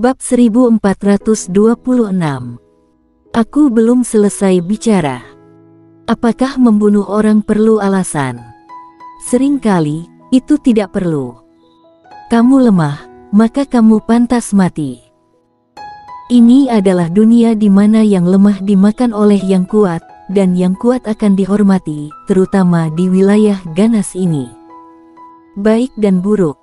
Bab 1426. Aku belum selesai bicara. Apakah membunuh orang perlu alasan? Seringkali, itu tidak perlu. Kamu lemah, maka kamu pantas mati. Ini adalah dunia di mana yang lemah dimakan oleh yang kuat, dan yang kuat akan dihormati, terutama di wilayah ganas ini. Baik dan buruk.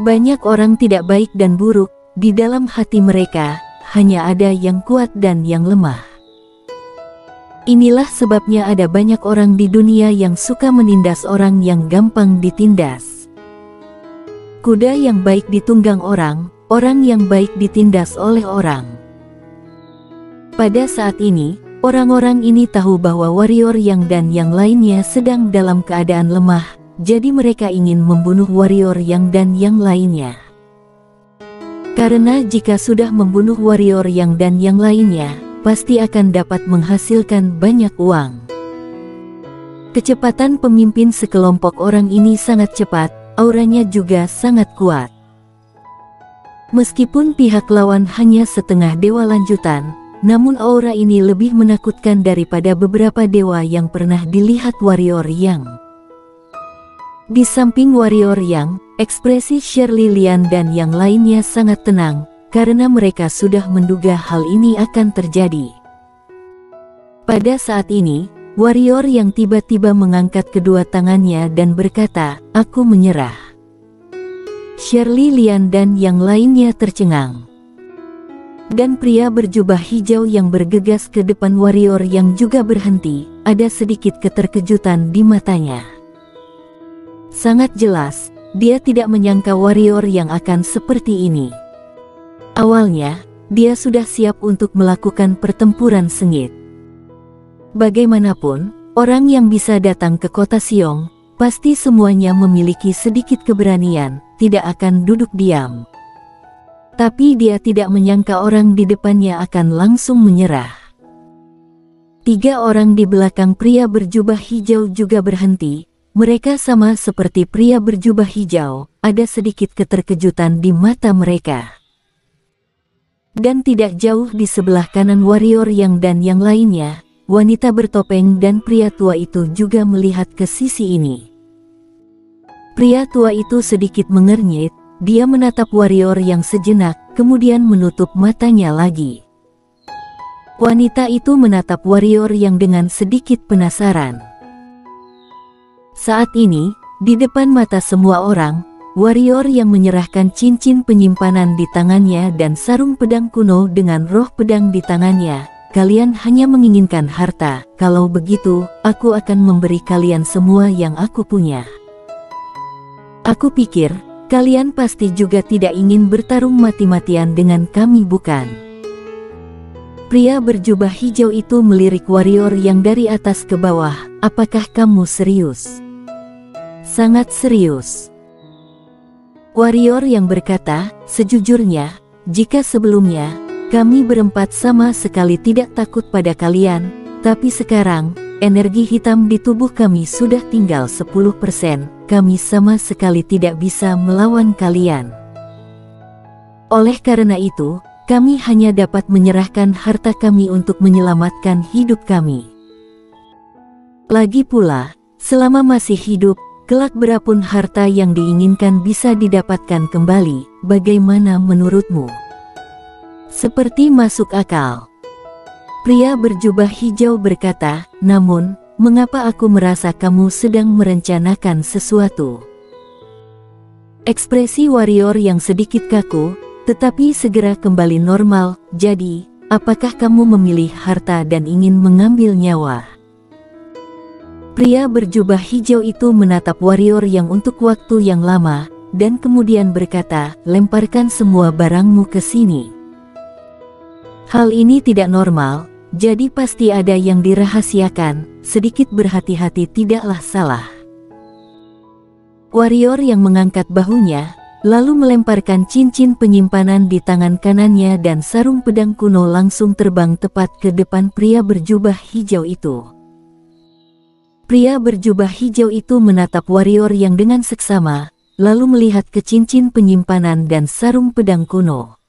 Banyak orang tidak baik dan buruk. Di dalam hati mereka, hanya ada yang kuat dan yang lemah. Inilah sebabnya ada banyak orang di dunia yang suka menindas orang yang gampang ditindas. Kuda yang baik ditunggang orang, orang yang baik ditindas oleh orang. Pada saat ini, orang-orang ini tahu bahwa warrior yang dan yang lainnya sedang dalam keadaan lemah, jadi mereka ingin membunuh warrior yang dan yang lainnya. Karena jika sudah membunuh warrior yang dan yang lainnya, pasti akan dapat menghasilkan banyak uang. Kecepatan pemimpin sekelompok orang ini sangat cepat, auranya juga sangat kuat. Meskipun pihak lawan hanya setengah dewa lanjutan, namun aura ini lebih menakutkan daripada beberapa dewa yang pernah dilihat warrior yang. Di samping warrior yang, ekspresi Shirley Lian dan yang lainnya sangat tenang, karena mereka sudah menduga hal ini akan terjadi. Pada saat ini, warrior yang tiba-tiba mengangkat kedua tangannya dan berkata, "Aku menyerah." Shirley Lian dan yang lainnya tercengang. Dan pria berjubah hijau yang bergegas ke depan warrior yang juga berhenti, ada sedikit keterkejutan di matanya. Sangat jelas, dia tidak menyangka warrior yang akan seperti ini. Awalnya, dia sudah siap untuk melakukan pertempuran sengit. Bagaimanapun, orang yang bisa datang ke kota Xiong, pasti semuanya memiliki sedikit keberanian, tidak akan duduk diam. Tapi dia tidak menyangka orang di depannya akan langsung menyerah. 3 orang di belakang pria berjubah hijau juga berhenti. Mereka sama seperti pria berjubah hijau, ada sedikit keterkejutan di mata mereka. Dan tidak jauh di sebelah kanan warrior yang dan yang lainnya, wanita bertopeng dan pria tua itu juga melihat ke sisi ini. Pria tua itu sedikit mengernyit, dia menatap warrior yang sejenak, kemudian menutup matanya lagi. Wanita itu menatap warrior yang dengan sedikit penasaran. Saat ini, di depan mata semua orang, warrior yang menyerahkan cincin penyimpanan di tangannya dan sarung pedang kuno dengan roh pedang di tangannya. Kalian hanya menginginkan harta, kalau begitu, aku akan memberi kalian semua yang aku punya. Aku pikir, kalian pasti juga tidak ingin bertarung mati-matian dengan kami, bukan? Pria berjubah hijau itu melirik warrior yang dari atas ke bawah. Apakah kamu serius? Sangat serius. Warrior yang berkata, sejujurnya, jika sebelumnya, kami berempat sama sekali tidak takut pada kalian, tapi sekarang, energi hitam di tubuh kami sudah tinggal 10%, kami sama sekali tidak bisa melawan kalian. Oleh karena itu, kami hanya dapat menyerahkan harta kami untuk menyelamatkan hidup kami. Lagi pula, selama masih hidup, kelak berapapun harta yang diinginkan bisa didapatkan kembali, bagaimana menurutmu? Seperti masuk akal. Pria berjubah hijau berkata, namun, mengapa aku merasa kamu sedang merencanakan sesuatu? Ekspresi warrior yang sedikit kaku, tetapi segera kembali normal, jadi, apakah kamu memilih harta dan ingin mengambil nyawa? Pria berjubah hijau itu menatap warrior yang untuk waktu yang lama, dan kemudian berkata, lemparkan semua barangmu ke sini. Hal ini tidak normal, jadi pasti ada yang dirahasiakan, sedikit berhati-hati tidaklah salah. Warrior yang mengangkat bahunya, lalu melemparkan cincin penyimpanan di tangan kanannya dan sarung pedang kuno langsung terbang tepat ke depan pria berjubah hijau itu. Pria berjubah hijau itu menatap warrior yang dengan seksama, lalu melihat ke cincin penyimpanan dan sarung pedang kuno.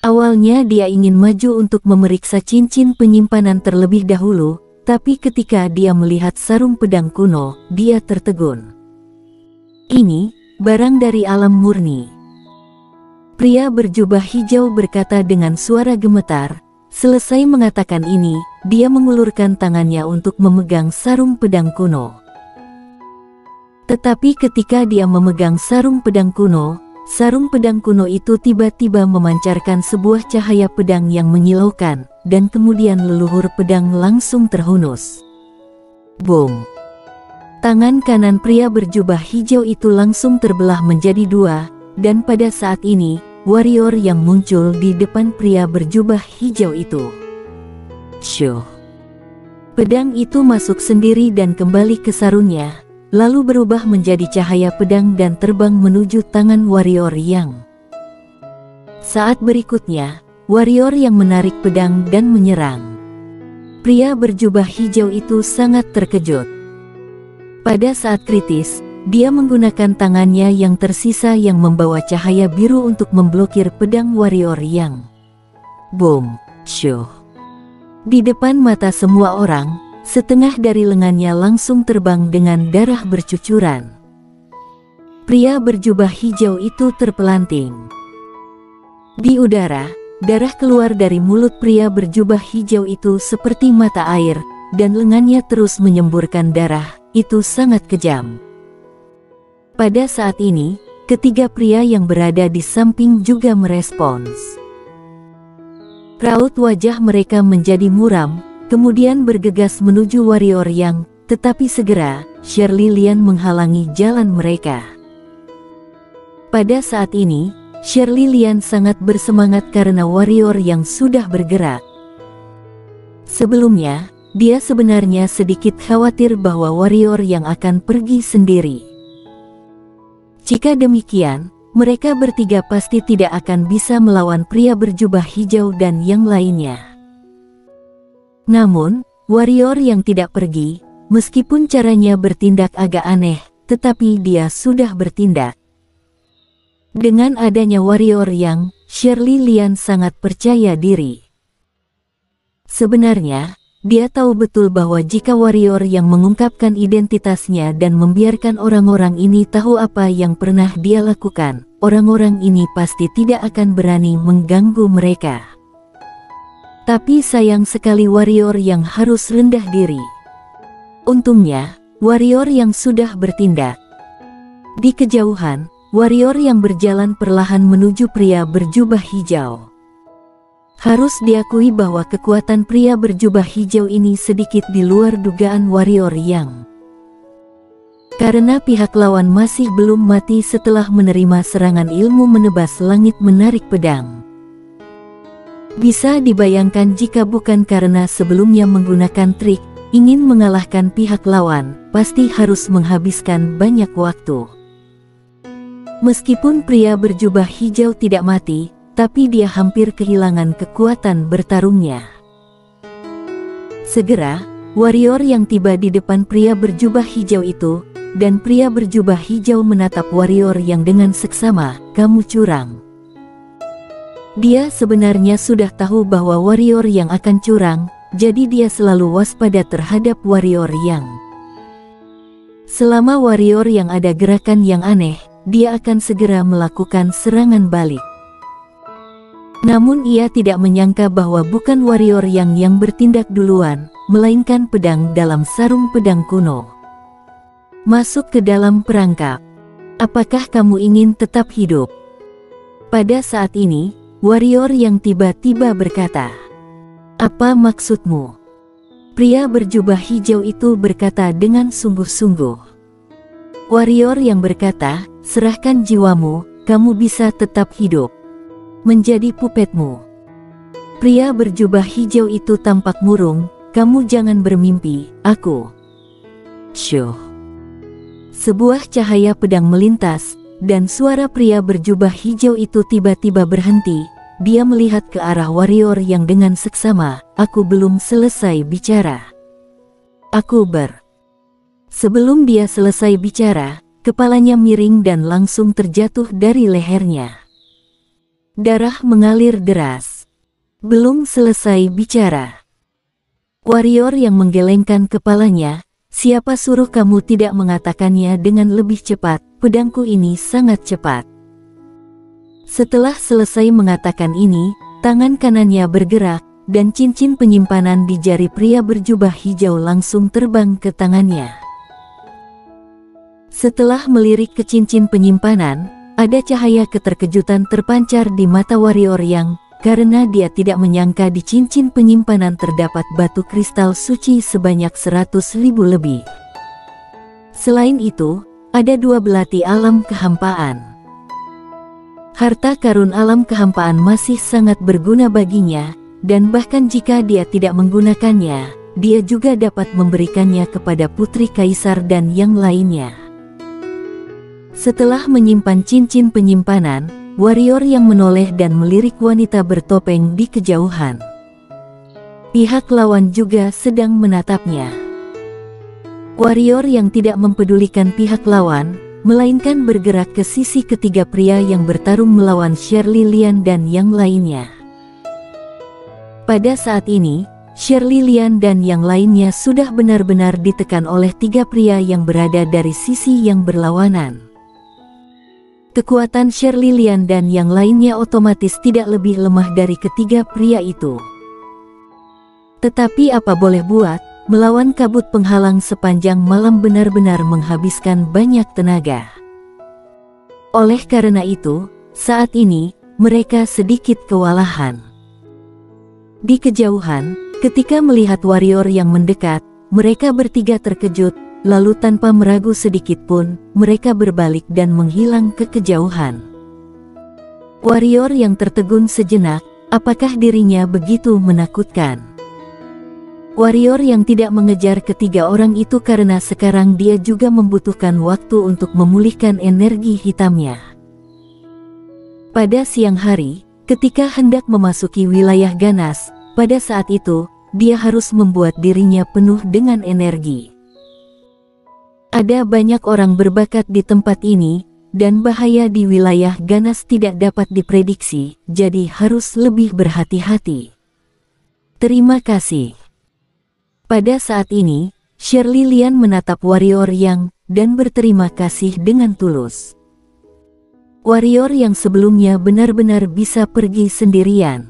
Awalnya dia ingin maju untuk memeriksa cincin penyimpanan terlebih dahulu, tapi ketika dia melihat sarung pedang kuno, dia tertegun. Ini barang dari alam murni. Pria berjubah hijau berkata dengan suara gemetar. Selesai mengatakan ini, dia mengulurkan tangannya untuk memegang sarung pedang kuno. Tetapi ketika dia memegang sarung pedang kuno itu tiba-tiba memancarkan sebuah cahaya pedang yang menyilaukan, dan kemudian leluhur pedang langsung terhunus. Boom! Tangan kanan pria berjubah hijau itu langsung terbelah menjadi dua, dan pada saat ini, warrior yang muncul di depan pria berjubah hijau itu. Syuh! Pedang itu masuk sendiri dan kembali ke sarungnya, lalu berubah menjadi cahaya pedang dan terbang menuju tangan warrior yang. Saat berikutnya, warrior yang menarik pedang dan menyerang. Pria berjubah hijau itu sangat terkejut. Pada saat kritis, dia menggunakan tangannya yang tersisa yang membawa cahaya biru untuk memblokir pedang warrior yang. Boom! Syuh! Di depan mata semua orang, setengah dari lengannya langsung terbang dengan darah bercucuran. Pria berjubah hijau itu terpelanting. Di udara, darah keluar dari mulut pria berjubah hijau itu seperti mata air, dan lengannya terus menyemburkan darah. Itu sangat kejam. Pada saat ini, ketiga pria yang berada di samping juga merespons. Raut wajah mereka menjadi muram, kemudian bergegas menuju warrior yang, tetapi segera, Shirley Lian menghalangi jalan mereka. Pada saat ini, Shirley Lian sangat bersemangat karena warrior yang sudah bergerak. Sebelumnya, dia sebenarnya sedikit khawatir bahwa warrior yang akan pergi sendiri. Jika demikian, mereka bertiga pasti tidak akan bisa melawan pria berjubah hijau dan yang lainnya. Namun, warrior yang tidak pergi, meskipun caranya bertindak agak aneh, tetapi dia sudah bertindak. Dengan adanya warrior yang, Shirley Lian sangat percaya diri. Sebenarnya, dia tahu betul bahwa jika warrior yang mengungkapkan identitasnya dan membiarkan orang-orang ini tahu apa yang pernah dia lakukan, orang-orang ini pasti tidak akan berani mengganggu mereka. Tapi sayang sekali warrior yang harus rendah diri. Untungnya, warrior yang sudah bertindak. Di kejauhan, warrior yang berjalan perlahan menuju pria berjubah hijau. Harus diakui bahwa kekuatan pria berjubah hijau ini sedikit di luar dugaan warrior yang. Karena pihak lawan masih belum mati setelah menerima serangan ilmu menebas langit menarik pedang. Bisa dibayangkan jika bukan karena sebelumnya menggunakan trik, ingin mengalahkan pihak lawan, pasti harus menghabiskan banyak waktu. Meskipun pria berjubah hijau tidak mati, tapi dia hampir kehilangan kekuatan bertarungnya. Segera, warrior yang tiba di depan pria berjubah hijau itu, dan pria berjubah hijau menatap warrior yang dengan seksama, "Kamu curang." Dia sebenarnya sudah tahu bahwa warrior yang akan curang, jadi dia selalu waspada terhadap warrior yang. Selama warrior yang ada gerakan yang aneh, dia akan segera melakukan serangan balik. Namun ia tidak menyangka bahwa bukan warrior yang bertindak duluan, melainkan pedang dalam sarung pedang kuno. Masuk ke dalam perangkap. Apakah kamu ingin tetap hidup? Pada saat ini, warrior yang tiba-tiba berkata, "Apa maksudmu?" Pria berjubah hijau itu berkata dengan sungguh-sungguh. Warrior yang berkata, "Serahkan jiwamu, kamu bisa tetap hidup. Menjadi pupetmu." Pria berjubah hijau itu tampak murung, "Kamu jangan bermimpi, aku." Syuh! Sebuah cahaya pedang melintas, dan suara pria berjubah hijau itu tiba-tiba berhenti. Dia melihat ke arah warrior yang dengan seksama, "Aku belum selesai bicara. Aku Sebelum dia selesai bicara, kepalanya miring dan langsung terjatuh dari lehernya. Darah mengalir deras. Belum selesai bicara, warrior yang menggelengkan kepalanya, "Siapa suruh kamu tidak mengatakannya dengan lebih cepat? Pedangku ini sangat cepat." Setelah selesai mengatakan ini, tangan kanannya bergerak, dan cincin penyimpanan di jari pria berjubah hijau langsung terbang ke tangannya. Setelah melirik ke cincin penyimpanan, ada cahaya keterkejutan terpancar di mata warrior yang, karena dia tidak menyangka di cincin penyimpanan terdapat batu kristal suci sebanyak 100.000 lebih. Selain itu, ada 2 belati alam kehampaan. Harta karun alam kehampaan masih sangat berguna baginya, dan bahkan jika dia tidak menggunakannya, dia juga dapat memberikannya kepada putri kaisar dan yang lainnya. Setelah menyimpan cincin penyimpanan, warrior yang menoleh dan melirik wanita bertopeng di kejauhan. Pihak lawan juga sedang menatapnya. Warrior yang tidak mempedulikan pihak lawan, melainkan bergerak ke sisi ketiga pria yang bertarung melawan Shirley Lian dan yang lainnya. Pada saat ini, Shirley Lian dan yang lainnya sudah benar-benar ditekan oleh 3 pria yang berada dari sisi yang berlawanan. Kekuatan Shirley Lian dan yang lainnya otomatis tidak lebih lemah dari ketiga pria itu. Tetapi apa boleh buat, melawan kabut penghalang sepanjang malam benar-benar menghabiskan banyak tenaga. Oleh karena itu, saat ini, mereka sedikit kewalahan. Di kejauhan, ketika melihat warrior yang mendekat, mereka bertiga terkejut. Lalu tanpa meragu sedikit pun, mereka berbalik dan menghilang ke kejauhan. Warrior yang tertegun sejenak, apakah dirinya begitu menakutkan? Warrior yang tidak mengejar ketiga orang itu karena sekarang dia juga membutuhkan waktu untuk memulihkan energi hitamnya. Pada siang hari, ketika hendak memasuki wilayah ganas, pada saat itu, dia harus membuat dirinya penuh dengan energi. Ada banyak orang berbakat di tempat ini, dan bahaya di wilayah ganas tidak dapat diprediksi, jadi harus lebih berhati-hati. Terima kasih. Pada saat ini, Shirley Lian menatap warrior yang, dan berterima kasih dengan tulus. Warrior yang sebelumnya benar-benar bisa pergi sendirian.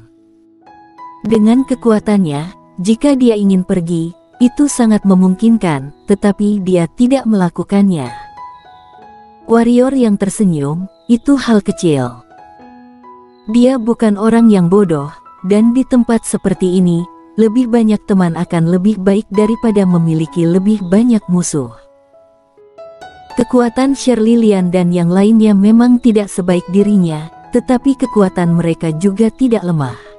Dengan kekuatannya, jika dia ingin pergi, itu sangat memungkinkan, tetapi dia tidak melakukannya. Warrior yang tersenyum, itu hal kecil. Dia bukan orang yang bodoh, dan di tempat seperti ini, lebih banyak teman akan lebih baik daripada memiliki lebih banyak musuh. Kekuatan Shirley Lian dan yang lainnya memang tidak sebaik dirinya, tetapi kekuatan mereka juga tidak lemah.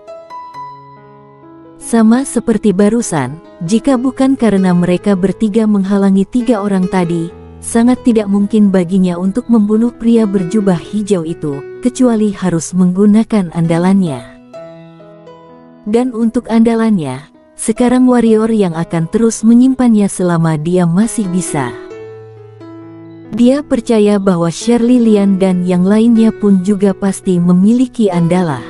Sama seperti barusan, jika bukan karena mereka bertiga menghalangi 3 orang tadi, sangat tidak mungkin baginya untuk membunuh pria berjubah hijau itu, kecuali harus menggunakan andalannya. Dan untuk andalannya, sekarang warrior yang akan terus menyimpannya selama dia masih bisa. Dia percaya bahwa Shirley Lian dan yang lainnya pun juga pasti memiliki andalan.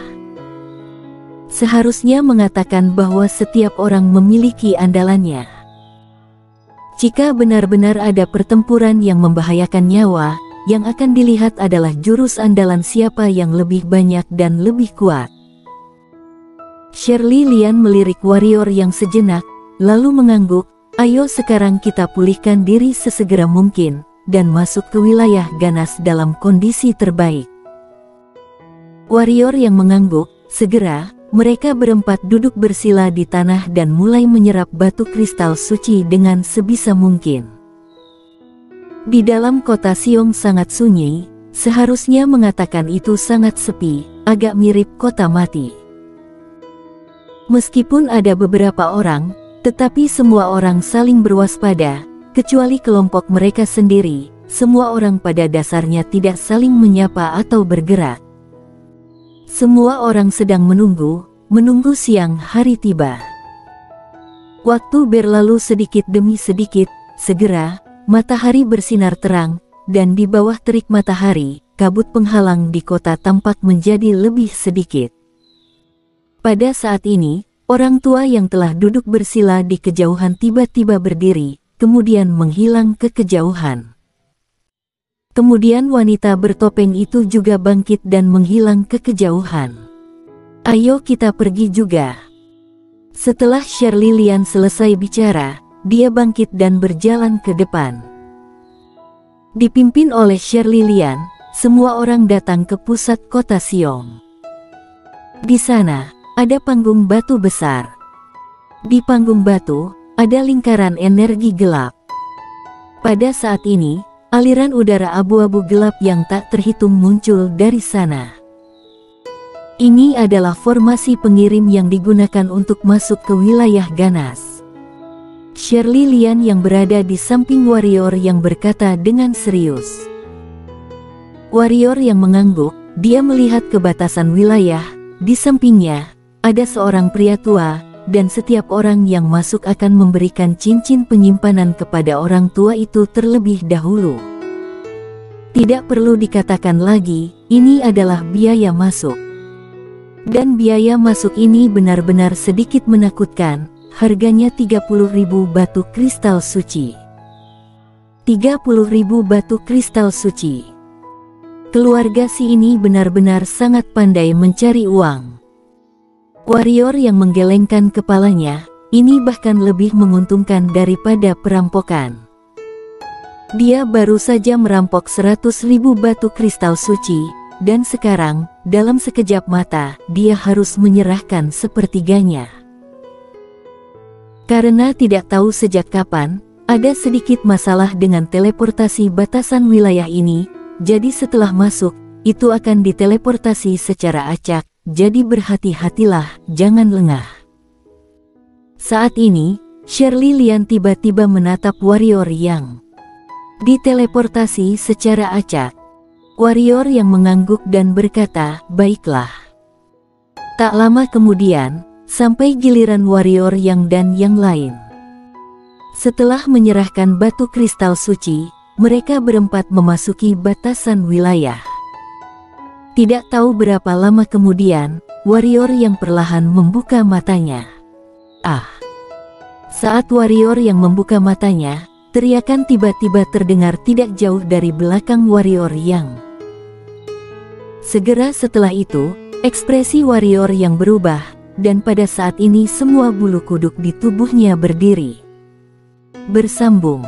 Seharusnya mengatakan bahwa setiap orang memiliki andalannya. Jika benar-benar ada pertempuran yang membahayakan nyawa, yang akan dilihat adalah jurus andalan siapa yang lebih banyak dan lebih kuat. Shirley Lian melirik warrior yang sejenak, lalu mengangguk, "Ayo sekarang kita pulihkan diri sesegera mungkin, dan masuk ke wilayah ganas dalam kondisi terbaik." Warrior yang mengangguk, segera, mereka berempat duduk bersila di tanah dan mulai menyerap batu kristal suci dengan sebisa mungkin. Di dalam kota Siong sangat sunyi, seharusnya mengatakan itu sangat sepi, agak mirip kota mati. Meskipun ada beberapa orang, tetapi semua orang saling berwaspada, kecuali kelompok mereka sendiri. Semua orang pada dasarnya tidak saling menyapa atau bergerak. Semua orang sedang menunggu siang hari tiba. Waktu berlalu sedikit demi sedikit, segera, matahari bersinar terang, dan di bawah terik matahari, kabut penghalang di kota tampak menjadi lebih sedikit. Pada saat ini, orang tua yang telah duduk bersila di kejauhan tiba-tiba berdiri, kemudian menghilang ke kejauhan. Kemudian wanita bertopeng itu juga bangkit dan menghilang ke kejauhan. "Ayo kita pergi juga." Setelah Shirley Lian selesai bicara, dia bangkit dan berjalan ke depan. Dipimpin oleh Shirley Lian, semua orang datang ke pusat kota Xiong. Di sana, ada panggung batu besar. Di panggung batu, ada lingkaran energi gelap. Pada saat ini, aliran udara abu-abu gelap yang tak terhitung muncul dari sana. Ini adalah formasi pengirim yang digunakan untuk masuk ke wilayah ganas. Shirley Lian yang berada di samping warrior yang berkata dengan serius. Warrior yang mengangguk, dia melihat ke batasan wilayah. Di sampingnya, ada seorang pria tua, dan setiap orang yang masuk akan memberikan cincin penyimpanan kepada orang tua itu terlebih dahulu. Tidak perlu dikatakan lagi, ini adalah biaya masuk. Dan biaya masuk ini benar-benar sedikit menakutkan, harganya 30.000 batu kristal suci. 30.000 batu kristal suci. Keluarga si ini benar-benar sangat pandai mencari uang. Warrior yang menggelengkan kepalanya, ini bahkan lebih menguntungkan daripada perampokan. Dia baru saja merampok 100.000 batu kristal suci, dan sekarang, dalam sekejap mata, dia harus menyerahkan sepertiganya. Karena tidak tahu sejak kapan, ada sedikit masalah dengan teleportasi batasan wilayah ini, jadi setelah masuk, itu akan diteleportasi secara acak. Jadi berhati-hatilah, jangan lengah. Saat ini, Shirley Lian tiba-tiba menatap warrior yang diteleportasi secara acak. Warrior yang mengangguk dan berkata, "Baiklah." Tak lama kemudian, sampai giliran warrior yang dan yang lain. Setelah menyerahkan batu kristal suci, mereka berempat memasuki batasan wilayah. Tidak tahu berapa lama kemudian, warrior yang perlahan membuka matanya. Saat warrior yang membuka matanya, teriakan tiba-tiba terdengar tidak jauh dari belakang warrior yang. Segera setelah itu, ekspresi warrior yang berubah, dan pada saat ini semua bulu kuduk di tubuhnya berdiri. Bersambung.